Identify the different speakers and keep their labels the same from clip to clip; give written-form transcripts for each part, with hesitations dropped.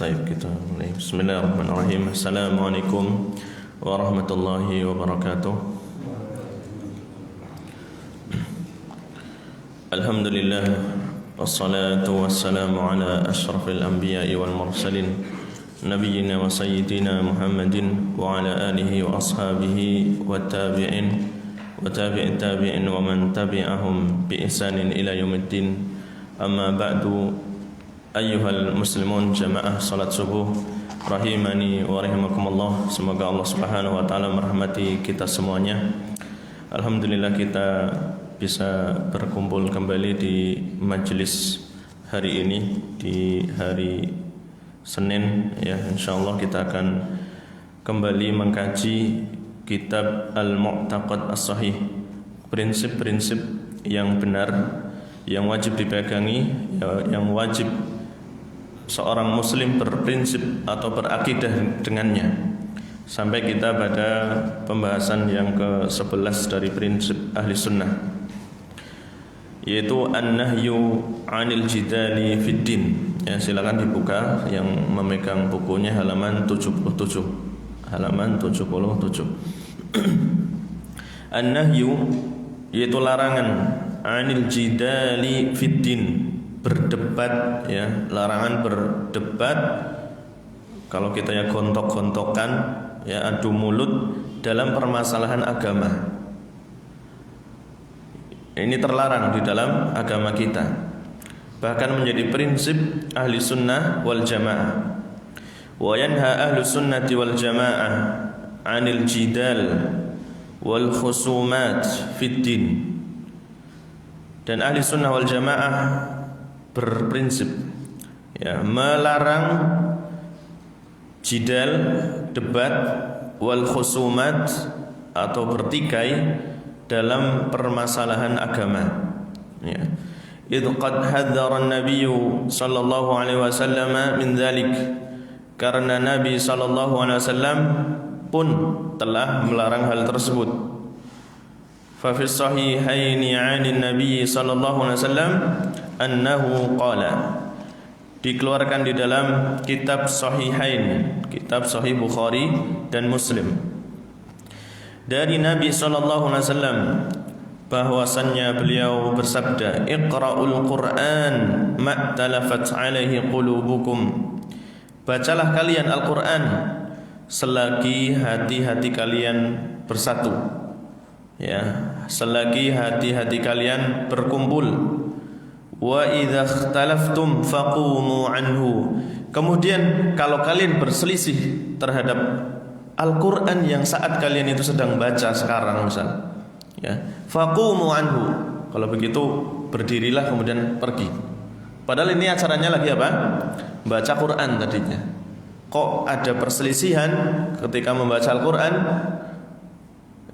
Speaker 1: Taib kita mulai. Bismillahirrahmanirrahim. Assalamualaikum warahmatullahi wabarakatuh. Alhamdulillah, wassalatu wassalamu ala asyrafil anbiya'i wal mursalin, nabiyyina wa sayyidina Muhammadin wa ala alihi wa ashabihi wa tabi'in wa tabi'in tabi'in wa man tabi'ahum bi ihsanin ila yaumiddin. Amma ba'du. Ayyuhal muslimun, jamaah salat subuh rahimani wa rahimakumullah. Semoga Allah Subhanahu wa taala merahmati kita semuanya. Alhamdulillah kita bisa berkumpul kembali di majelis hari ini, di hari Senin ya. Insyaallah kita akan kembali mengkaji kitab Al-Mu'taqad As-Sahih, prinsip-prinsip yang benar yang wajib dipegangi, yang wajib seorang muslim berprinsip atau berakidah dengannya, sampai kita pada pembahasan yang ke-11 dari prinsip ahli sunnah, yaitu an-nahyu 'anil jidali fid din. Ya, silakan dibuka yang memegang bukunya halaman 77. Halaman 77. An-nahyu yaitu larangan 'anil jidali fid din, berdebat ya, larangan berdebat. Kalau kita ya gontok-gontokan ya, adu mulut dalam permasalahan agama. Ini terlarang di dalam agama kita. Bahkan menjadi prinsip ahli sunnah wal jamaah. Wa yanha ahli sunnati wal jamaah 'anil jidal wal khusumat fid din. Dan ahli sunnah wal jamaah berprinsip ya, melarang jidal, debat, wal khusumat atau bertikai dalam permasalahan agama ya. Idh qad hadzara an-nabiy sallallahu alaihi wasallam min dzalik, karena Nabi sallallahu alaihi wasallam pun telah melarang hal tersebut. Fa fi sahihaini 'anil nabiy sallallahu alaihi wasallam annahu qala, dikeluarkan di dalam kitab Sahihain, kitab Sahih Bukhari dan Muslim, dari Nabi sallallahu alaihi wasallam bahwasannya beliau bersabda, Iqra'ul Qur'an ma'talafat alaihi qulubukum, bacalah kalian Al-Qur'an selagi hati-hati kalian bersatu ya, selagi hati-hati kalian berkumpul. Wa idza ikhtalaftum faqumu anhu, kemudian kalau kalian berselisih terhadap Al-Qur'an yang saat kalian itu sedang baca sekarang misal ya, faqumu anhu, kalau begitu berdirilah kemudian pergi. Padahal ini acaranya lagi apa? Baca Quran tadinya. Kok ada perselisihan ketika membaca Al-Qur'an?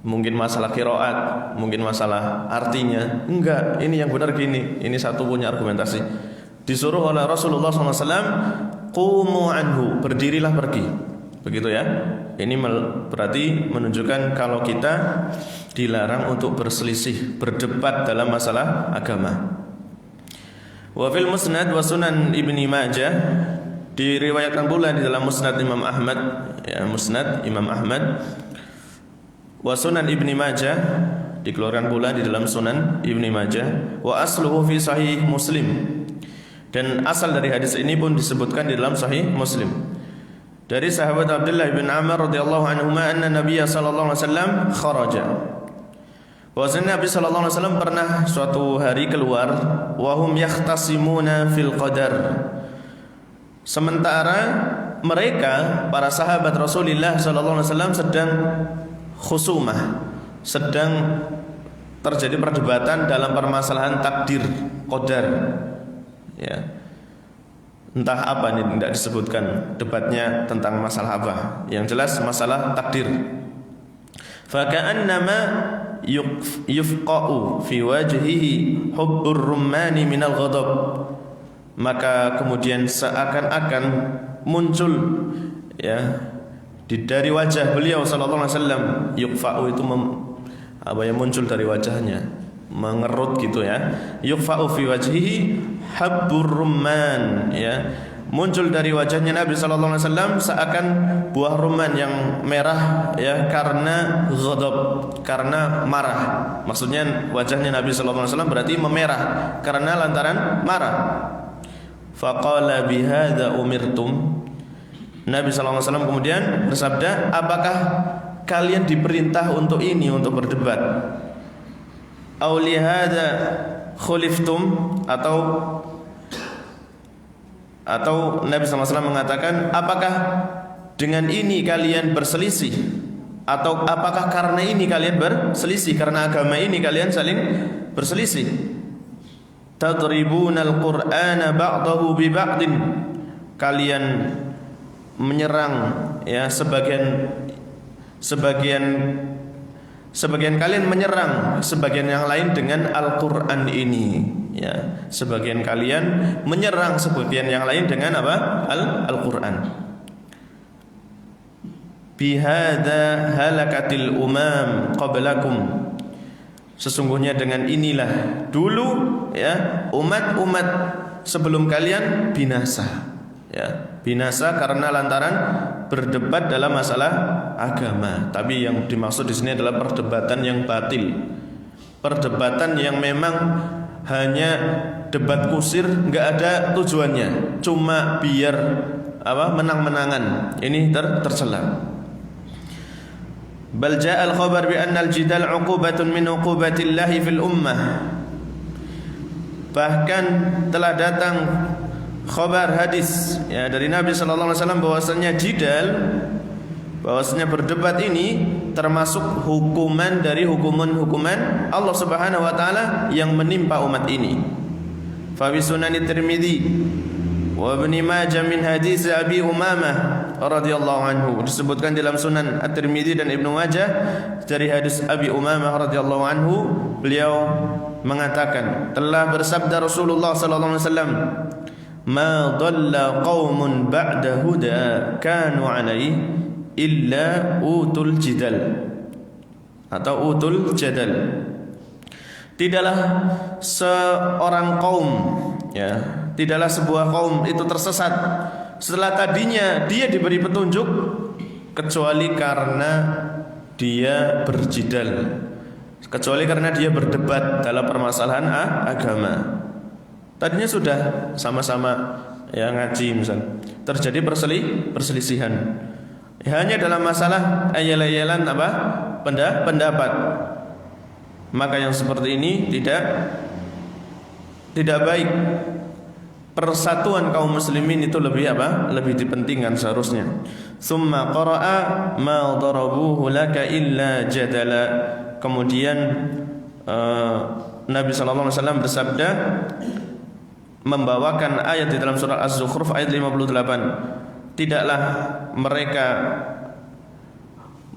Speaker 1: Mungkin masalah qiraat, mungkin masalah artinya. Enggak, ini yang benar gini. Ini satu punya argumentasi. Disuruh oleh Rasulullah SAW, qumu anhu, berdirilah pergi. Begitu ya. Ini berarti menunjukkan kalau kita dilarang untuk berselisih, berdebat dalam masalah agama. Wa fil musnad wa sunan Ibni Majah, diriwayatkan pula di dalam musnad Imam Ahmad ya, musnad Imam Ahmad, wa sunan Ibni Majah, dikeluarkan pula di dalam sunan Ibni Majah, wa asluhu fi sahih Muslim, dan asal dari hadis ini pun disebutkan di dalam sahih Muslim, dari sahabat Abdullah bin Amr radhiyallahu anhuma anna Nabiy sallallahu alaihi wasallam kharaja, bahwasanya Nabi sallallahu alaihi wasallam pernah suatu hari keluar, wa hum yakhtasimuna fil qadar, sementara mereka para sahabat Rasulullah sallallahu alaihi wasallam sedang khusumah, sedang terjadi perdebatan dalam permasalahan takdir, qadar ya. Entah apa ini, tidak disebutkan debatnya tentang masalah apa, yang jelas masalah takdir. Fa ka'annama yufqa'u fi wajhihi hubbur rummani minal ghadab, maka kemudian seakan-akan muncul ya dari wajah beliau sallallahu alaihi wasallam, yufqa'u itu apa yang muncul dari wajahnya, mengerut gitu ya. Yufa'u fi wajhihi habbur rumman ya, muncul dari wajahnya Nabi sallallahu alaihi wasallam seakan buah rumman yang merah ya karena ghadab, karena marah. Maksudnya wajahnya Nabi sallallahu alaihi wasallam berarti memerah karena lantaran marah. Faqala bihadza umirtum. Nabi sallallahu alaihi wasallam kemudian bersabda, "Apakah kalian diperintah untuk ini, untuk berdebat? Aw lihadza khuliftum?" Atau Nabi SAW mengatakan, apakah dengan ini kalian berselisih? Atau apakah karena ini kalian berselisih? Karena agama ini kalian saling berselisih. Tadribunal Qur'ana ba'dahu bi ba'din. Kalian menyerang ya sebagian kalian menyerang sebagian yang lain dengan Al-Qur'an ini. Ya, sebagian kalian menyerang sebagian yang lain dengan apa? Al-Qur'an. Bihadza halakatil umam qablakum. Sesungguhnya dengan inilah dulu ya umat-umat sebelum kalian binasa. Ya, binasa karena lantaran berdebat dalam masalah agama. Tapi yang dimaksud di sini adalah perdebatan yang batil. Perdebatan yang memang hanya debat kusir, nggak ada tujuannya, cuma biar apa menang-menangan. Ini tercela. Bal jaa al-khabar bi anna al-jidal 'uqubatun min 'uqubatillahi fil ummah. Bahkan telah datang khabar hadis ya dari Nabi sallallahu alaihi wasallam bahwasanya jidal, bahwasanya berdebat ini termasuk hukuman dari hukuman Allah Subhanahu wa taala yang menimpa umat ini. Fa bi Sunan Tirmidzi wa Ibnu Majah min hadis Abi Umamah radhiyallahu anhu, disebutkan dalam Sunan At-Tirmidzi dan Ibnu Majah dari hadis Abi Umamah radhiyallahu anhu, beliau mengatakan telah bersabda Rasulullah sallallahu alaihi wasallam, "Ma dhalla qaumun ba'da huda kanu 'alaihi illa utul jidal," atau utul jadal. Tidaklah seorang kaum ya, tidaklah sebuah kaum itu tersesat setelah tadinya dia diberi petunjuk kecuali karena dia berjidal, kecuali karena dia berdebat dalam permasalahan agama. Tadinya sudah sama-sama ya ngaji misal, terjadi perselisihan hanya dalam masalah ayal-ayalan apa? Pendapat. Maka yang seperti ini tidak baik. Persatuan kaum muslimin itu lebih apa? Lebih dipentingkan seharusnya. Summa qara'a ma darabuhu laka illa jadala. Kemudian Nabi sallallahu alaihi wasallam bersabda membawakan ayat di dalam surah Az-Zukhruf ayat 58. Tidaklah mereka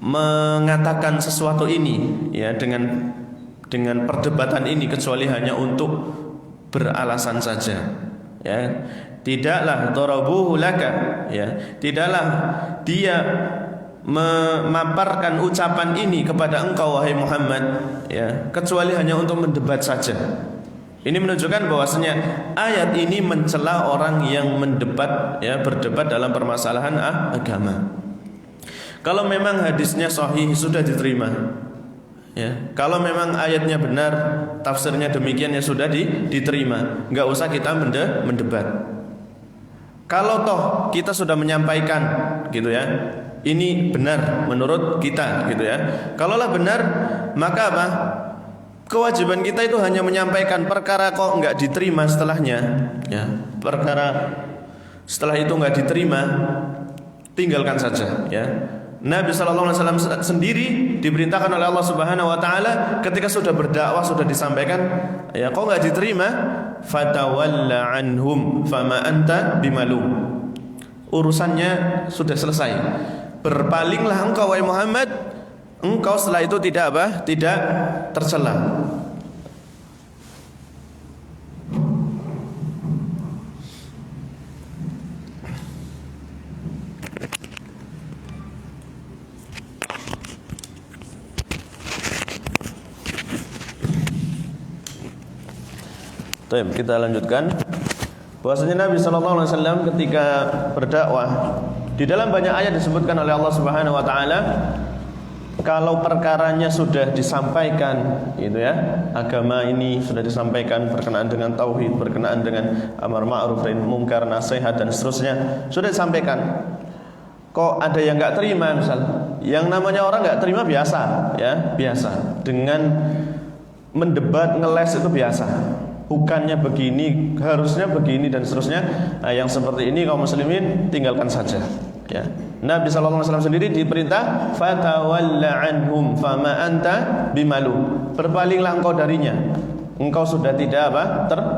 Speaker 1: mengatakan sesuatu ini ya dengan perdebatan ini kecuali hanya untuk beralasan saja ya. Tidaklah darabuhu laka ya, tidaklah dia memaparkan ucapan ini kepada engkau wahai Muhammad ya, kecuali hanya untuk mendebat saja. Ini menunjukkan bahwasanya ayat ini mencela orang yang mendebat ya, berdebat dalam permasalahan agama. Kalau memang hadisnya sahih sudah diterima. Ya, kalau memang ayatnya benar, tafsirnya demikian ya sudah diterima. Enggak usah kita mendebat. Kalau toh kita sudah menyampaikan gitu ya, ini benar menurut kita gitu ya. Kalaulah benar, maka apa? Kewajiban kita itu hanya menyampaikan. Perkara kok enggak diterima setelahnya ya, perkara setelah itu enggak diterima, tinggalkan saja ya. Nabi sallallahu alaihi wasallam sendiri diperintahkan oleh Allah Subhanahu wa taala ketika sudah berdakwah, sudah disampaikan ya, kok enggak diterima, fatawalla anhum fama anta bimalum. Urusannya sudah selesai. Berpalinglah engkau wahai Muhammad, engkau setelah itu tidak apa? Tidak tercela. Baik, kita lanjutkan. bahwasanya Nabi sallallahu alaihi wasallam ketika berdakwah, di dalam banyak ayat disebutkan oleh Allah Subhanahu wa taala, kalau perkaranya sudah disampaikan, gitu ya, agama ini sudah disampaikan berkenaan dengan tauhid, berkenaan dengan amar ma'ruf nahi munkar, nasihat dan seterusnya, sudah disampaikan. Kok ada yang nggak terima, misal, yang namanya orang nggak terima biasa, ya biasa. Dengan mendebat, ngeles itu biasa. Bukannya begini, harusnya begini dan seterusnya. Nah, yang seperti ini kaum muslimin tinggalkan saja. Ya. Nabi sallallahu alaihi wasallam sendiri diperintah fatawalla anhum fama anta bimalu. Berpalinglah engkau darinya. Engkau sudah tidak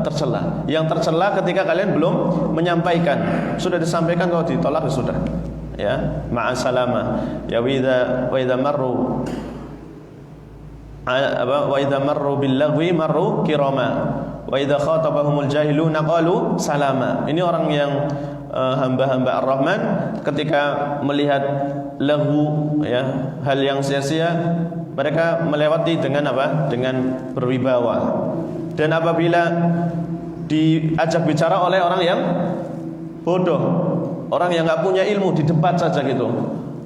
Speaker 1: tercela. Yang tercela ketika kalian belum menyampaikan. Sudah disampaikan kalau ditolak ya sudah. Ya, ma'asalama. Ya wa idza marru wa idza marru bil lagwi marru kirama. Wa idza khatabahumul jahiluna qalu salama. Ini orang yang hamba-hamba Ar-Rahman ketika melihat lagu, ya, hal yang sia-sia, mereka melewati dengan apa? Dengan berwibawa. Dan apabila diajak bicara oleh orang yang bodoh, orang yang nggak punya ilmu, didebat saja gitu.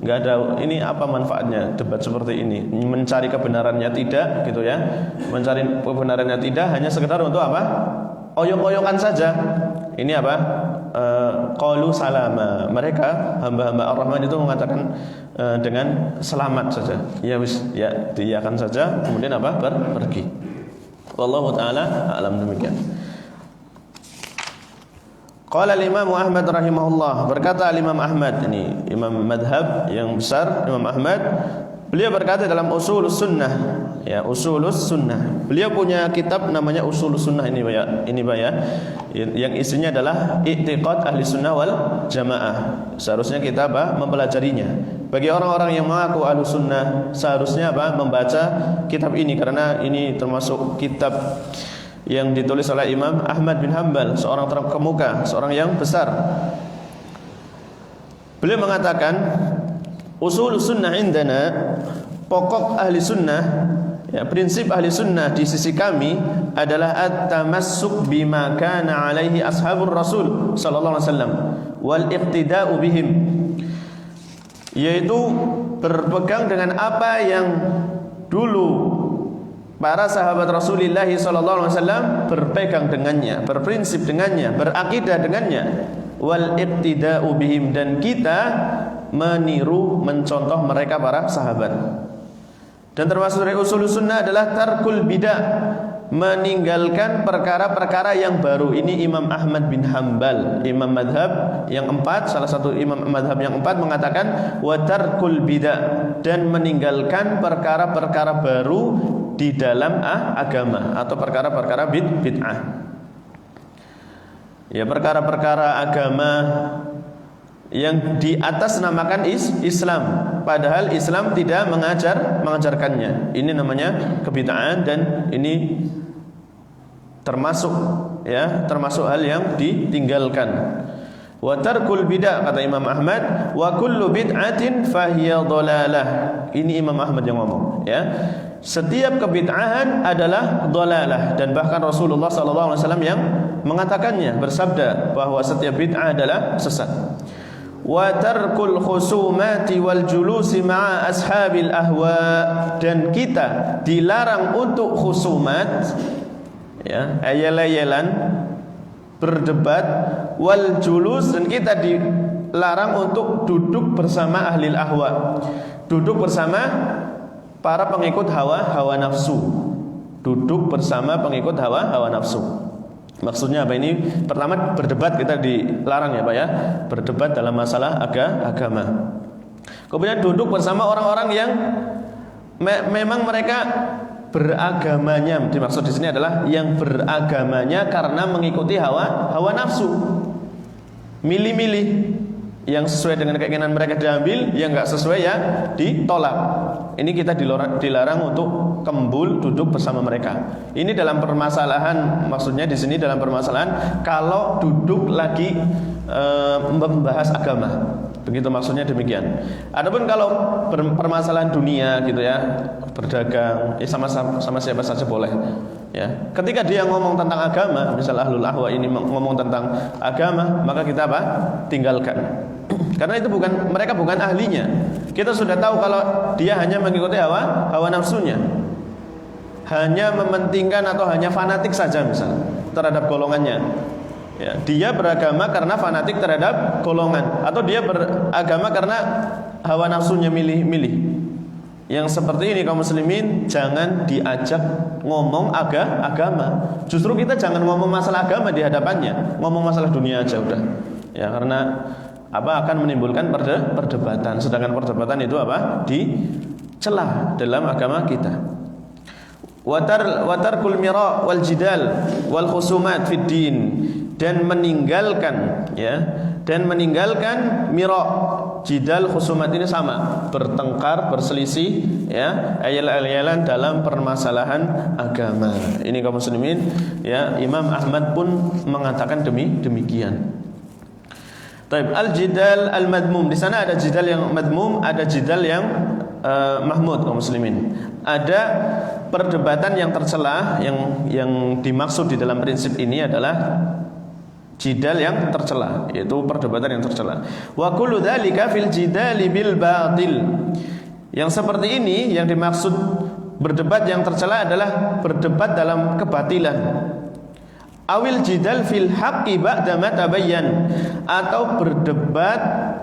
Speaker 1: Nggak ada, ini apa manfaatnya debat seperti ini? Mencari kebenarannya tidak, gitu ya. Mencari kebenarannya tidak, hanya sekedar untuk apa? Oyok-oyokan saja. Ini apa? Qalu salama. Mereka hamba-hamba Ar-Rahman itu mengatakan dengan selamat saja. Ya wis, ya diiyakan saja, kemudian apa? Pergi. Wallahu taala a'lam, demikian. Qala al-Imam Ahmad rahimahullah, berkata Imam Ahmad, ini imam madhab yang besar, Imam Ahmad, beliau berkata dalam Ushulus Sunnah, ya, Ushulus Sunnah. Beliau punya kitab namanya Ushulus Sunnah ini ya, yang isinya adalah i'tiqad ahli sunnah wal jamaah. Seharusnya kita mempelajarinya. Bagi orang-orang yang mengaku ahli sunnah, seharusnya membaca kitab ini, karena ini termasuk kitab yang ditulis oleh Imam Ahmad bin Hanbal, seorang terkemuka, seorang yang besar. Beliau mengatakan, usul sunnah indana, pokok ahli sunnah, ya, prinsip ahli sunnah di sisi kami adalah at-tamassuk bima kana alaihi ashabur rasul sallallahu alaihi wasallam wal iqtida'u bihim, yaitu berpegang dengan apa yang dulu para sahabat Rasulullah sallallahu alaihi wasallam berpegang dengannya, berprinsip dengannya, berakidah dengannya, wal iqtida'u bihim, dan kita meniru, mencontoh mereka para sahabat. Dan termasuk dari usul sunnah adalah tarkul bidah, meninggalkan perkara-perkara yang baru. Ini Imam Ahmad bin Hanbal, imam madhab yang empat, salah satu imam madhab yang empat, mengatakan wa tarkul bidah, dan meninggalkan perkara-perkara baru di dalam agama, atau perkara-perkara bid'ah. Ya, perkara-perkara agama yang di atas namakan Islam, padahal Islam tidak mengajarkannya. Ini namanya kebid'ahan, dan ini termasuk hal yang ditinggalkan. Wa tarkul bid'ah, kata Imam Ahmad, wa kullu bid'atin fahiya dhalalah. Ini Imam Ahmad yang ngomong, ya. Setiap kebid'ahan adalah dhalalah, dan bahkan Rasulullah sallallahu alaihi wasallam yang mengatakannya, bersabda bahwa setiap bid'ah adalah sesat. Wa tarkul khusumati wal julusi ma'a ashabil ahwa, dan kita dilarang untuk khusumat, ya, ayel-ayelan, berdebat, wal julus, dan kita dilarang untuk duduk bersama ahli ahwa, duduk bersama para pengikut hawa nafsu, duduk bersama pengikut hawa nafsu. Maksudnya apa ini? Pertama, berdebat kita dilarang, ya Pak, ya, berdebat dalam masalah agama. Kemudian duduk bersama orang-orang yang memang mereka beragamanya, dimaksud di sini adalah yang beragamanya karena mengikuti hawa nafsu, milih-milih, yang sesuai dengan keinginan mereka diambil, yang nggak sesuai ya ditolak. Ini kita dilarang untuk untuk kembul duduk bersama mereka. Ini dalam permasalahan, maksudnya di sini dalam permasalahan kalau duduk lagi membahas agama. Begitu maksudnya demikian. Adapun kalau permasalahan dunia gitu ya, berdagang, sama siapa saja boleh. Ya, ketika dia ngomong tentang agama, misal ahlul ahwa ini ngomong tentang agama, maka kita apa? Tinggalkan. Karena itu mereka bukan ahlinya. Kita sudah tahu kalau dia hanya mengikuti hawa nafsunya, hanya mementingkan atau hanya fanatik saja misal terhadap golongannya. Ya, dia beragama karena fanatik terhadap golongan, atau dia beragama karena hawa nafsunya milih-milih. Yang seperti ini kaum muslimin jangan diajak ngomong agama. Justru kita jangan ngomong masalah agama di hadapannya, ngomong masalah dunia aja udah. Ya, karena akan menimbulkan perdebatan. Sedangkan perdebatan itu dicela dalam agama kita. Watarkul mira wal jidal wal khusumat fid din, dan meninggalkan mira, jidal, khusumat ini sama, bertengkar, berselisih ya, ayal-ayalan dalam permasalahan agama. Ini kaum muslimin ya, Imam Ahmad pun mengatakan demikian. Taib, al-jidal al-madmum. Di sana ada jidal yang madmum, ada jidal yang mahmud kaum muslimin. Ada perdebatan yang tercela, yang dimaksud di dalam prinsip ini adalah jidal yang tercela, yaitu perdebatan yang tercela. Wa kullu dzalika fil jidali bil batil. Yang seperti ini yang dimaksud berdebat yang tercela adalah berdebat dalam kebatilan. Awil jidal fil haqqi ba'da ma tabayyan, atau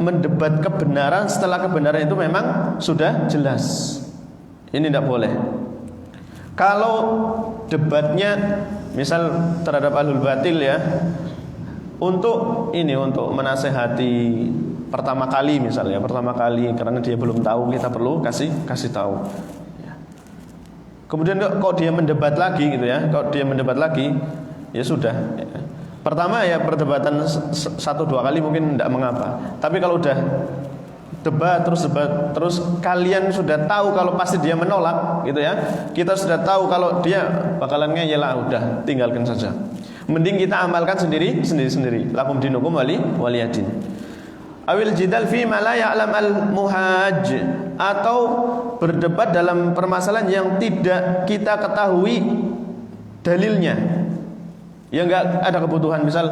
Speaker 1: mendebat kebenaran setelah kebenaran itu memang sudah jelas. Ini tidak boleh. Kalau debatnya misal terhadap ahlul batil ya, untuk menasehati pertama kali misalnya, karena dia belum tahu, kita perlu kasih tahu. Kemudian kok dia mendebat lagi gitu ya, ya sudah. Pertama ya perdebatan 1-2 kali mungkin tidak mengapa. Tapi kalau udah debat terus kalian sudah tahu kalau pasti dia menolak gitu ya, kita sudah tahu kalau dia bakalan ngeyel, udah tinggalkan saja. Mending kita amalkan sendiri. Lakum dinukum waliyadin. Awil jidal fi ma la ya'lam al-muhaj, atau berdebat dalam permasalahan yang tidak kita ketahui dalilnya, yang enggak ada kebutuhan. Misal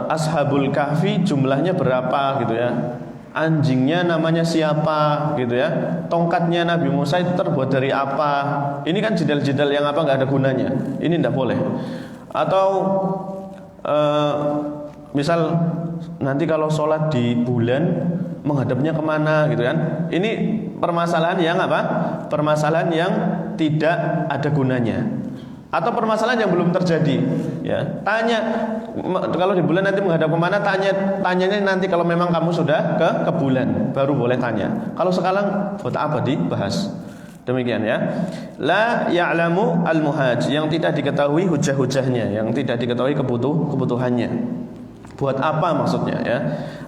Speaker 1: Ashabul Kahfi jumlahnya berapa gitu ya, anjingnya namanya siapa gitu ya, tongkatnya Nabi Musa itu terbuat dari apa. Ini kan jidal-jidal yang enggak ada gunanya. Ini tidak boleh. Atau misal nanti kalau sholat di bulan menghadapnya kemana gitu kan. Ini permasalahan yang permasalahan yang tidak ada gunanya, atau permasalahan yang belum terjadi ya. Tanya kalau di bulan nanti menghadap kemana, tanyanya nanti kalau memang kamu sudah ke bulan baru boleh tanya. Kalau sekarang buat apa dibahas? Demikian ya. La ya'lamu al-muhaj, yang tidak diketahui hujah-hujahnya, yang tidak diketahui kebutuhannya. Buat apa maksudnya ya?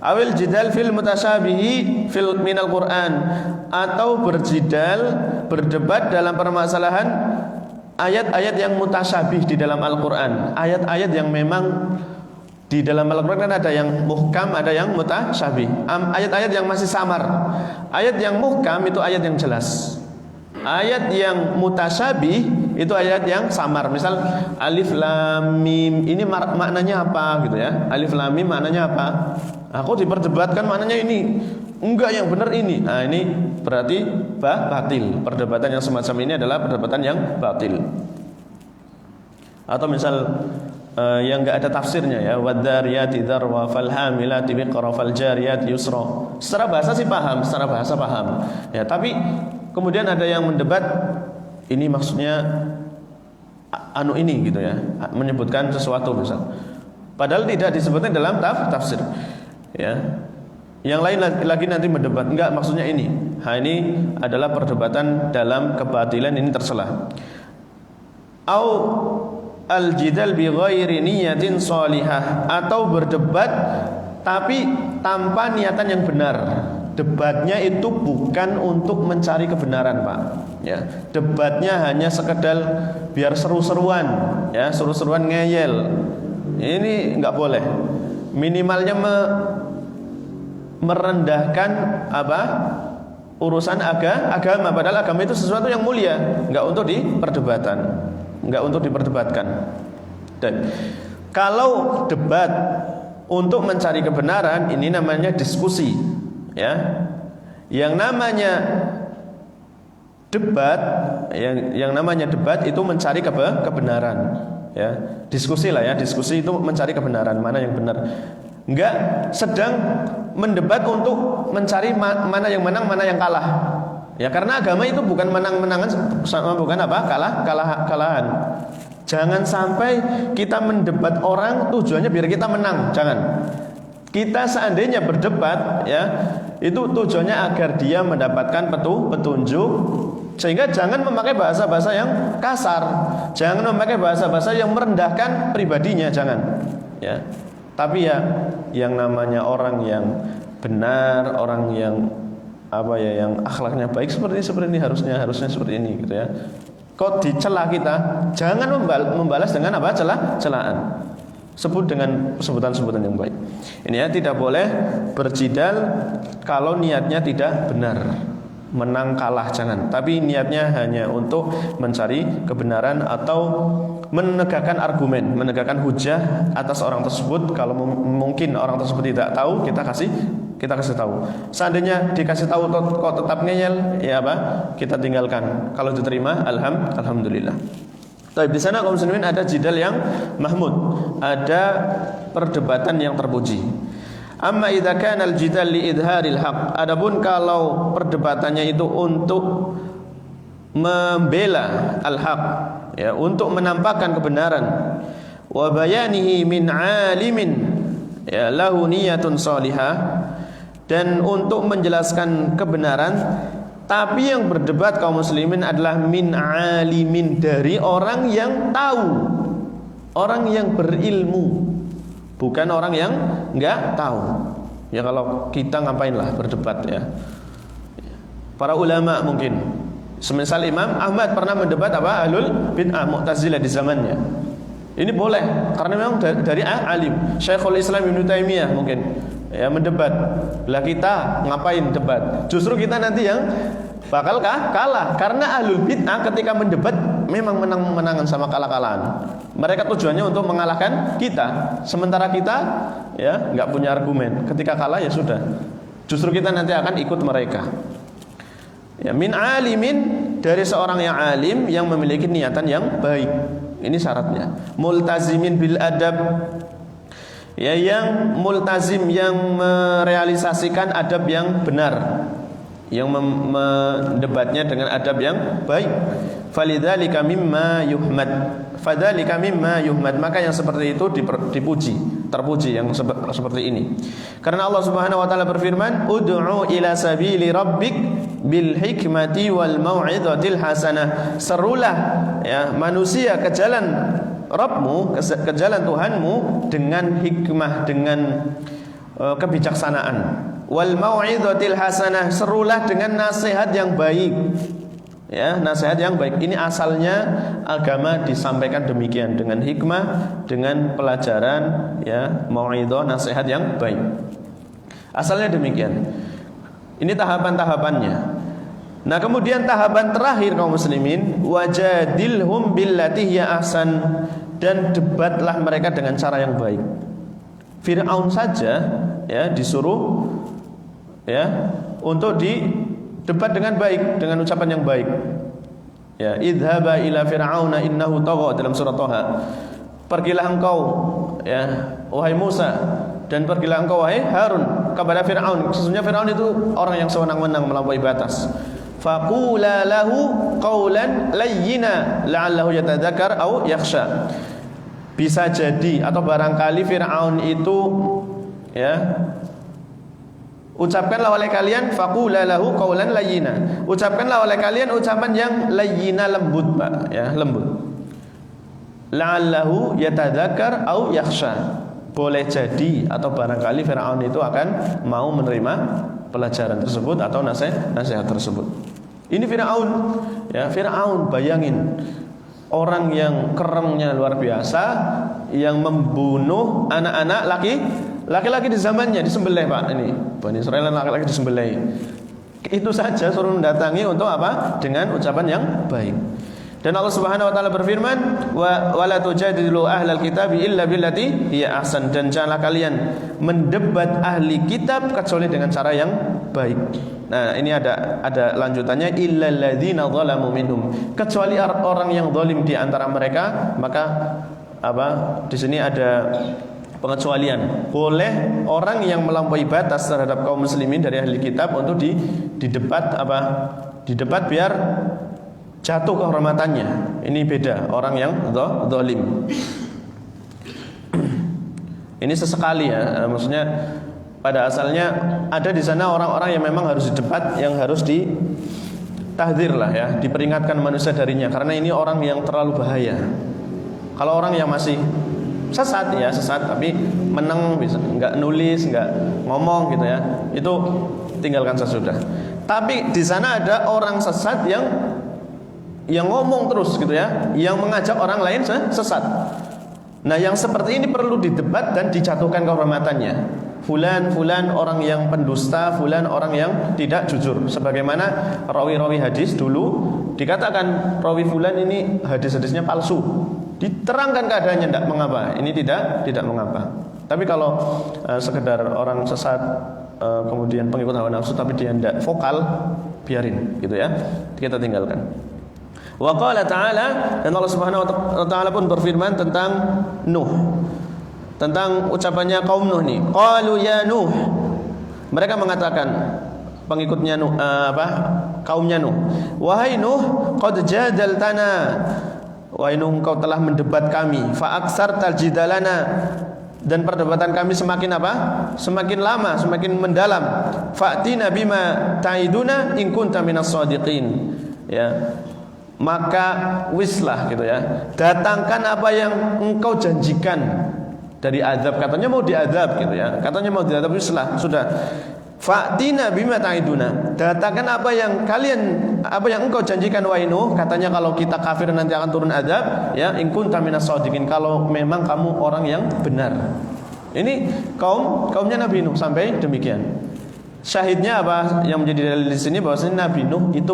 Speaker 1: Awil jidal fil mutasyabihi fil minal Quran, atau berdebat dalam permasalahan ayat-ayat yang mutasyabih di dalam Al-Quran. Ayat-ayat yang memang di dalam Al-Quran kan ada yang muhkam, ada yang mutasyabih. Ayat-ayat yang masih samar. Ayat yang muhkam itu ayat yang jelas. Ayat yang mutasyabih itu ayat yang samar. Misal alif lam mim, ini maknanya apa gitu ya. Alif lam mim maknanya apa? Aku diperdebatkan maknanya ini. Enggak, yang benar ini. Nah, ini berarti batil. Perdebatan yang semacam ini adalah perdebatan yang batil. Atau misal yang enggak ada tafsirnya ya, wadzariyati dzarwa falhamilati biqra faljariyati yusra. Secara bahasa sih paham, ya, tapi kemudian ada yang mendebat ini maksudnya ini gitu ya, menyebutkan sesuatu misal, padahal tidak disebutkan dalam tafsir ya. Yang lain lagi nanti mendebat, enggak maksudnya ini. Ini adalah perdebatan dalam kebatilan, ini tercela. Au al-jidal bi ghairi niyatin shalihah, atau berdebat tapi tanpa niatan yang benar. debatnya itu bukan untuk mencari kebenaran, Pak. Ya, debatnya hanya sekedar biar seru-seruan, ya, seru-seruan ngeyel. Ini nggak boleh. Minimalnya merendahkan apa? Urusan agama, padahal agama itu sesuatu yang mulia, nggak untuk diperdebatkan. Dan kalau debat untuk mencari kebenaran, ini namanya diskusi, ya. Yang namanya debat, yang namanya debat itu mencari kebenaran, ya. Diskusi lah, ya. Diskusi itu mencari kebenaran, mana yang benar. Enggak sedang mendebat untuk mencari mana yang menang, mana yang kalah. Ya, karena agama itu bukan menang-menangan, bukan apa? Kalahan. Jangan sampai kita mendebat orang tujuannya biar kita menang, jangan. Kita seandainya berdebat, ya, itu tujuannya agar dia mendapatkan petunjuk. Sehingga jangan memakai bahasa-bahasa yang kasar, jangan memakai bahasa-bahasa yang merendahkan pribadinya, jangan. Ya. Tapi ya, yang namanya orang yang benar, orang yang apa ya, yang akhlaknya baik seperti ini harusnya seperti ini, gitu ya. Kok dicela kita, jangan membalas dengan apa? Celaan. Sebut dengan sebutan-sebutan yang baik. Ini ya, tidak boleh berjidal kalau niatnya tidak benar. Menang kalah jangan, tapi niatnya hanya untuk mencari kebenaran atau menegakkan argumen, menegakkan hujah atas orang tersebut. Kalau mungkin orang tersebut tidak tahu, kita kasih tahu. Seandainya dikasih tahu kok tetap ngeyel, ya apa? Kita tinggalkan. Kalau diterima, alhamdulillah. Tapi di sana kaum muslimin ada jidal yang mahmud, ada perdebatan yang terpuji. Amma idza kana al-jidal li idharil haq. Adapun kalau perdebatannya itu untuk membela al-haq, ya, untuk menampakkan kebenaran, wa bayanihi min alimin, ya, lahu niyatun salihah, dan untuk menjelaskan kebenaran, tapi yang berdebat kaum muslimin adalah min alimin, dari orang yang tahu, orang yang berilmu, bukan orang yang enggak tahu. Ya, kalau kita ngapainlah berdebat, ya. Para ulama mungkin, semisal Imam Ahmad pernah mendebat apa? Ahlul bid'ah Mu'tazilah di zamannya. Ini boleh karena memang dari alim. Syekhul Islam Ibnu Taimiyah mungkin, ya, mendebat. Lah kita ngapain debat? Justru kita nanti yang bakal kalah, karena ahlul bid'ah ketika mendebat memang menang-menangan sama kalah-kalahan. Mereka tujuannya untuk mengalahkan kita, sementara kita, ya, nggak punya argumen. Ketika kalah ya sudah. Justru kita nanti akan ikut mereka. Ya, min alimin, dari seorang yang alim yang memiliki niatan yang baik. Ini syaratnya. Multazimin bil adab, ya, yang multazim, yang merealisasikan adab yang benar, yang mendebatnya dengan adab yang baik. Falidzalika mimma yuhmad, fadzalika mimma yuhmad, maka yang seperti itu terpuji yang seperti ini. Karena Allah Subhanahu wa taala berfirman, ud'u ila sabili rabbik bil hikmati wal mau'izatil hasanah. Serulah, ya, manusia ke jalan Rabbmu, ke jalan Tuhanmu dengan hikmah, dengan kebijaksanaan. Wal mau'izatil hasanah, serulah dengan nasihat yang baik. Ya, nasihat yang baik. Ini asalnya agama disampaikan demikian, dengan hikmah, dengan pelajaran, ya, mau'izah, nasihat yang baik. Asalnya demikian. Ini tahapan-tahapannya. Nah, kemudian tahapan terakhir kaum muslimin, wajadilhum billati hiya ahsan, dan debatlah mereka dengan cara yang baik. Fir'aun saja, ya, disuruh, ya, untuk debat dengan baik, dengan ucapan yang baik. Ya, idhaba ila fir'auna innahu tagha, dalam surah Thaha. Pergilah engkau, ya, wahai Musa, dan pergilah engkau wahai Harun kepada Fir'aun. Sesungguhnya Fir'aun itu orang yang sewenang-wenang, melampaui batas. Faqula lahu qawlan layyina la'allahu yatadzakkar aw yakhsha. Bisa jadi atau barangkali Fir'aun itu, ya, ucapkanlah oleh kalian, faqula lahu qawlan layyina, ucapkanlah oleh kalian ucapan yang layyina, lembut, Pak, ya, lembut. La'allahu yatadzakkar au yakhsha, boleh jadi atau barangkali Firaun itu akan mau menerima pelajaran tersebut atau nasihat tersebut. Ini Firaun, ya Firaun, bayangin orang yang kerengnya luar biasa, yang membunuh anak-anak laki-laki di zamannya, disembelih Pak. Ini Bani Israil laki-laki disembelih. Itu saja suruh mendatangi untuk apa? Dengan ucapan yang baik. Dan Allah Subhanahu wa taala berfirman, "Wala tujadilu ahlal kitabi illa billati hiya ahsan." Dan janganlah kalian mendebat ahli kitab kecuali dengan cara yang baik. Nah, ini ada lanjutannya, illal ladzina zalamu minhum. Kecuali orang yang zalim di antara mereka, maka di sini ada pengecualian. Boleh orang yang melampaui batas terhadap kaum muslimin dari ahli kitab untuk didebat didebat biar jatuh kehormatannya. Ini beda orang yang zalim. Ini sesekali ya, maksudnya pada asalnya ada di sana orang-orang yang memang harus didebat, yang harus ditahdzir lah ya, diperingatkan manusia darinya, karena ini orang yang terlalu bahaya. Kalau orang yang masih sesat tapi menang, bisa nggak nulis, nggak ngomong gitu ya, itu tinggalkan sesudah. Tapi di sana ada orang sesat yang ngomong terus gitu ya, yang mengajak orang lain sesat. Nah, yang seperti ini perlu didebat dan dijatuhkan kehormatannya. Fulan orang yang pendusta, fulan orang yang tidak jujur. Sebagaimana rawi-rawi hadis dulu dikatakan rawi fulan ini hadis-hadisnya palsu. Diterangkan keadaannya, tidak mengapa. Ini tidak mengapa. Tapi kalau sekedar orang sesat, kemudian pengikut hawa nafsu tapi dia tidak vokal, biarin gitu ya. Kita tinggalkan. Wa qala ta'ala, dan Allah Subhanahu wa taala pun berfirman tentang Nuh, tentang ucapannya kaum Nuh nih. Qalu ya Nuh. Mereka mengatakan, pengikutnya Nuh, kaumnya Nuh, wahai Nuh, qad jadaltana. Wahai Nuh, engkau telah mendebat kami. Fa aktsartal jidalana. Dan perdebatan kami semakin semakin lama, semakin mendalam. Fa'tina bima ta'iduna in kunta minas shadiqin. Ya. Maka wislah gitu ya, datangkan apa yang engkau janjikan dari azab. Katanya mau diazab gitu ya, katanya mau diazab, wislah, sudah. Fa'tina bima ta'iduna, datangkan apa yang engkau janjikan wahai Nuh. Katanya kalau kita kafir nanti akan turun azab ya, in kunta minas shadiqin, kalau memang kamu orang yang benar. Ini kaumnya Nabi Nuh sampai demikian. Syahidnya apa yang menjadi dalil di sini, bahwasanya Nabi Nuh itu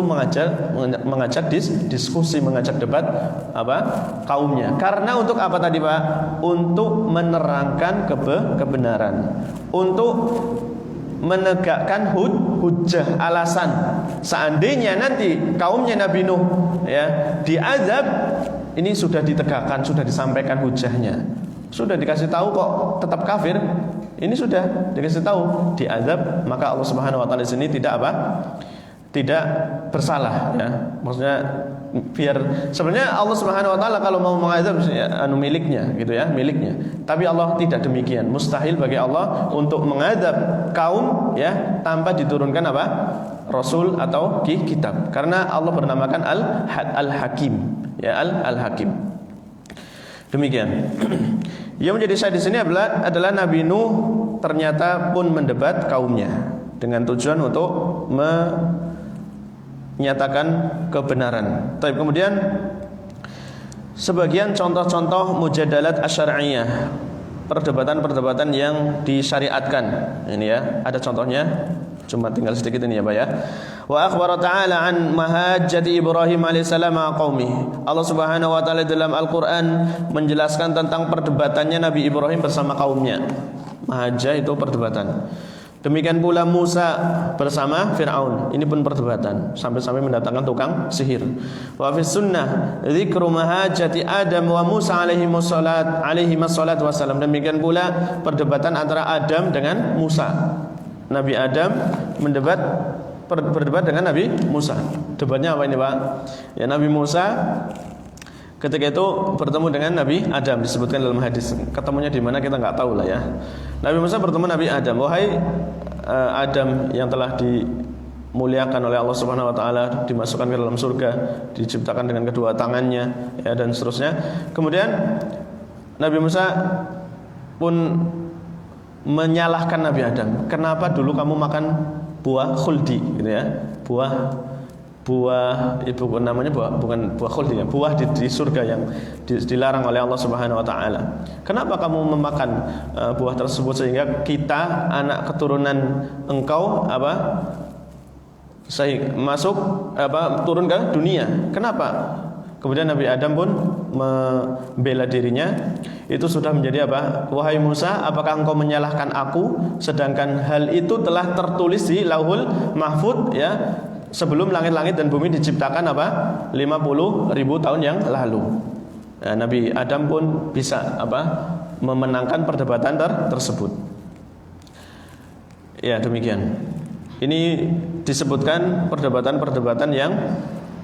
Speaker 1: mengajak diskusi, mengajak debat kaumnya. Karena untuk apa tadi Pak? Untuk menerangkan kebenaran, untuk menegakkan hujjah, alasan. Seandainya nanti kaumnya Nabi Nuh ya diazab, ini sudah ditegakkan, sudah disampaikan hujjahnya, sudah dikasih tahu kok tetap kafir. Ini sudah dikasih tahu diazab, maka Allah Subhanahu wa taala di sini tidak bersalah ya. Maksudnya biar sebenarnya Allah Subhanahu wa taala kalau mau mengazab ya, miliknya gitu ya, miliknya. Tapi Allah tidak demikian. Mustahil bagi Allah untuk mengazab kaum ya tanpa diturunkan Rasul atau kitab. Karena Allah bernamakan Al-Hakim ya, Al-Hakim. Demikian. Yang menjadi syahid di sini adalah Nabi Nuh ternyata pun mendebat kaumnya dengan tujuan untuk menyatakan kebenaran. Tapi kemudian sebagian contoh-contoh mujadalat asy'ariyah, perdebatan-perdebatan yang disyariatkan. Ini ya, ada contohnya. Cuma tinggal sedikit ini ya Pak ya. Wa akhbara ta'ala an mahajjati Ibrahim alaihissalam ma qaumihi. Allah Subhanahu wa taala dalam Al-Qur'an menjelaskan tentang perdebatannya Nabi Ibrahim bersama kaumnya. Mahajjah itu perdebatan. Demikian pula Musa bersama Fir'aun. Ini pun perdebatan sampai-sampai mendatangkan tukang sihir. Wa fi sunnah dzikru mahajjati Adam wa Musa alaihi wassalat wassalam. Demikian pula perdebatan antara Adam dengan Musa. Nabi Adam berdebat dengan Nabi Musa. Debatnya apa ini Pak? Ya, Nabi Musa ketika itu bertemu dengan Nabi Adam, disebutkan dalam hadis. Ketemunya di mana kita nggak tahu lah ya. Nabi Musa bertemu Nabi Adam. Wahai Adam yang telah dimuliakan oleh Allah Subhanahu wa taala, dimasukkan ke dalam surga, diciptakan dengan kedua tangannya ya, dan seterusnya. Kemudian Nabi Musa pun menyalahkan Nabi Adam. Kenapa dulu kamu makan buah khuldi gitu ya? Buah ibu namanya bukan buah khuldi ya, buah di surga yang dilarang oleh Allah Subhanahu wa taala. Kenapa kamu memakan buah tersebut sehingga kita anak keturunan engkau turun ke dunia? Kenapa? Kemudian Nabi Adam pun membela dirinya. Itu sudah menjadi apa? Wahai Musa, apakah engkau menyalahkan aku sedangkan hal itu telah tertulis di Lauhul Mahfuz ya, sebelum langit-langit dan bumi diciptakan 50.000 tahun yang lalu. Nah, Nabi Adam pun bisa memenangkan perdebatan tersebut. Ya, demikian. Ini disebutkan perdebatan-perdebatan yang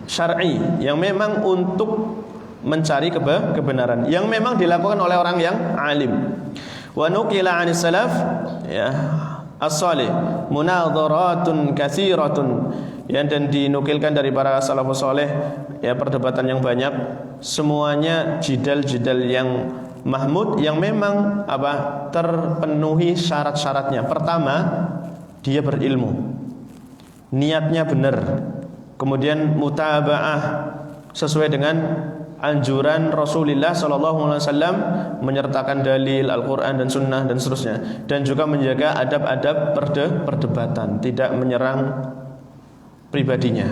Speaker 1: syar'i, yang memang untuk mencari kebenaran, yang memang dilakukan oleh orang yang alim. Wa nuqila 'anis salaf ya as-salih munadharatun katsiratun, ya, dan dinukilkan dari para salafus saleh ya perdebatan yang banyak, semuanya jidal-jidal yang mahmud, yang memang terpenuhi syarat-syaratnya. Pertama, dia berilmu, niatnya benar, kemudian mutaba'ah sesuai dengan anjuran Rasulullah SAW, menyertakan dalil Al-Quran dan Sunnah dan seterusnya, dan juga menjaga adab-adab perdebatan, tidak menyerang pribadinya,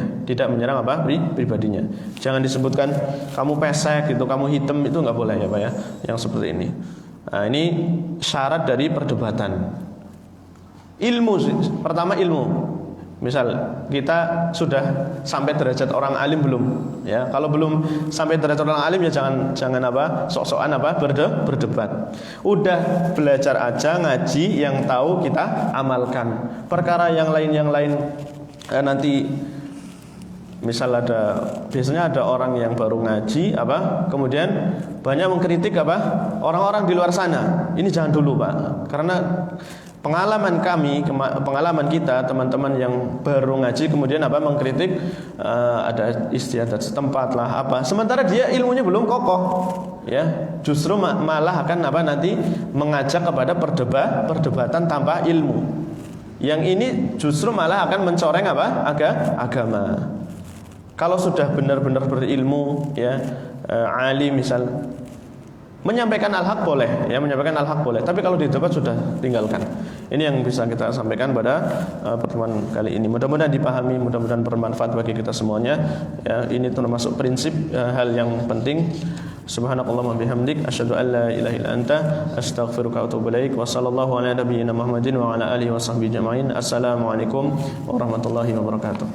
Speaker 1: pribadinya. Jangan disebutkan kamu pesek gitu, kamu hitam, itu nggak boleh ya Pak ya, yang seperti ini. Nah, ini syarat dari perdebatan. Ilmu, pertama ilmu. Misal kita sudah sampai derajat orang alim belum? Ya, kalau belum sampai derajat orang alim ya jangan sok-sokan berdebat. Udah belajar aja, ngaji, yang tahu kita amalkan. Perkara yang lain nanti misal biasanya ada orang yang baru ngaji kemudian banyak mengkritik orang-orang di luar sana. Ini jangan dulu Pak, karena pengalaman kita teman-teman yang baru ngaji kemudian mengkritik ada istiadat setempat lah sementara dia ilmunya belum kokoh ya, justru malah akan nanti mengajak kepada perdebatan tanpa ilmu. Yang ini justru malah akan mencoreng agama. Kalau sudah benar-benar berilmu ya, alim misal, menyampaikan al-haq boleh ya, tapi kalau di debat sudah tinggalkan. Ini yang bisa kita sampaikan pada pertemuan kali ini. Mudah-mudahan dipahami, mudah-mudahan bermanfaat bagi kita semuanya ya. Ini termasuk prinsip hal yang penting. Subhanakallahumma bihamdik asyhadu an la ilaha illa anta astaghfiruka wa atubu ilaik. Wa sallallahu ala nabiyyina Muhammadin wa ala alihi washabbihi ajmain. Assalamualaikum warahmatullahi wabarakatuh.